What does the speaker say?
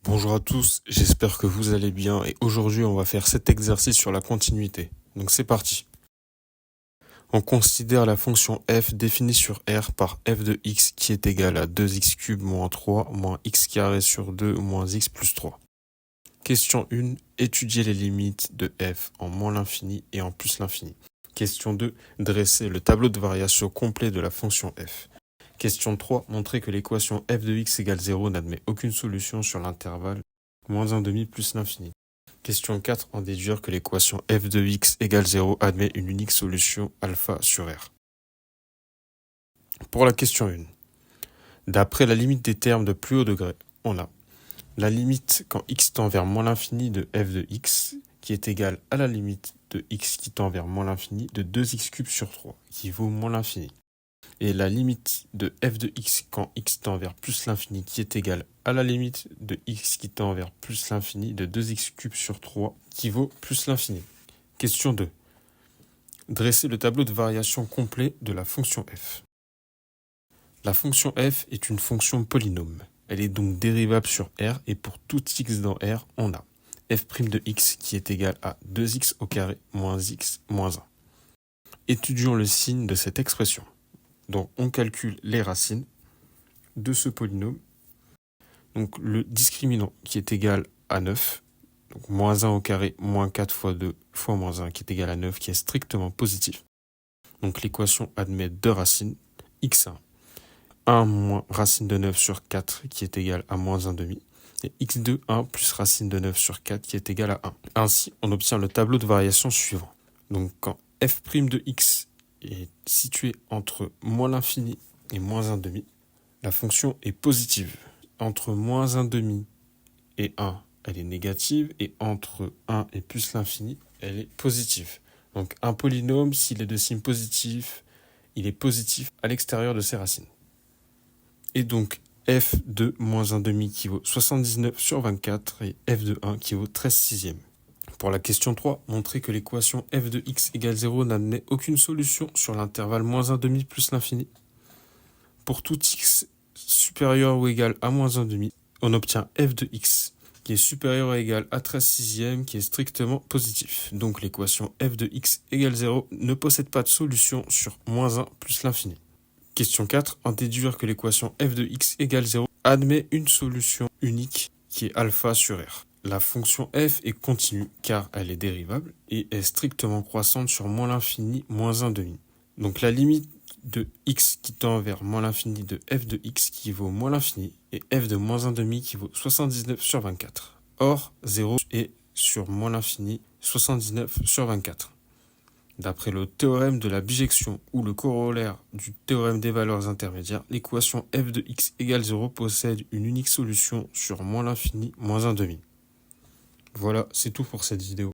Bonjour à tous, j'espère que vous allez bien et aujourd'hui on va faire cet exercice sur la continuité. Donc c'est parti. On considère la fonction f définie sur R par f de x qui est égal à 2x³ moins 3 moins x carré sur 2 moins x plus 3. Question 1. Étudier les limites de f en moins l'infini et en plus l'infini. Question 2. Dresser le tableau de variation complet de la fonction f. Question 3. Montrer que l'équation f de x égale 0 n'admet aucune solution sur l'intervalle moins 1/2 plus l'infini. Question 4. En déduire que l'équation f de x égale 0 admet une unique solution alpha sur R. Pour la question 1. D'après la limite des termes de plus haut degré, on a la limite quand x tend vers moins l'infini de f de x qui est égale à la limite de x qui tend vers moins l'infini de 2x³ sur 3 qui vaut moins l'infini. Et la limite de f de x quand x tend vers plus l'infini qui est égale à la limite de x qui tend vers plus l'infini de 2x³ sur 3 qui vaut plus l'infini. Question 2. Dresser le tableau de variation complet de la fonction f. La fonction f est une fonction polynôme. Elle est donc dérivable sur R et pour tout x dans R, on a f' de x qui est égal à 2x au carré moins x moins 1. Étudions le signe de cette expression. Donc on calcule les racines de ce polynôme. Donc le discriminant qui est égal à 9, donc moins 1 au carré moins 4 fois 2 fois moins 1 qui est égal à 9 qui est strictement positif. Donc l'équation admet deux racines, x1, 1 moins racine de 9 sur 4 qui est égal à moins 1/2 et x2, 1 plus racine de 9 sur 4 qui est égal à 1. Ainsi, on obtient le tableau de variation suivant. Donc quand f' de x est située entre moins l'infini et moins 1/2, la fonction est positive. Entre moins 1/2 et 1, elle est négative, et entre 1 et plus l'infini, elle est positive. Donc un polynôme, s'il est de signe positif, il est positif à l'extérieur de ses racines. Et donc f de moins 1/2 qui vaut 79 sur 24 et f de 1 qui vaut 13/6. Pour la question 3, montrer que l'équation f de x égale 0 n'admet aucune solution sur l'intervalle moins 1/2 plus l'infini. Pour tout x supérieur ou égal à moins 1/2, on obtient f de x qui est supérieur ou égal à 13/6 qui est strictement positif. Donc l'équation f de x égale 0 ne possède pas de solution sur moins 1 plus l'infini. Question 4. En déduire que l'équation f de x égale 0 admet une solution unique qui est alpha sur R. La fonction f est continue car elle est dérivable et est strictement croissante sur moins l'infini moins 1/2. Donc la limite de x qui tend vers moins l'infini de f de x qui vaut moins l'infini et f de moins 1/2 qui vaut 79 sur 24. Or, 0 est sur moins l'infini 79 sur 24. D'après le théorème de la bijection ou le corollaire du théorème des valeurs intermédiaires, l'équation f de x égale 0 possède une unique solution sur moins l'infini moins 1/2. Voilà, c'est tout pour cette vidéo.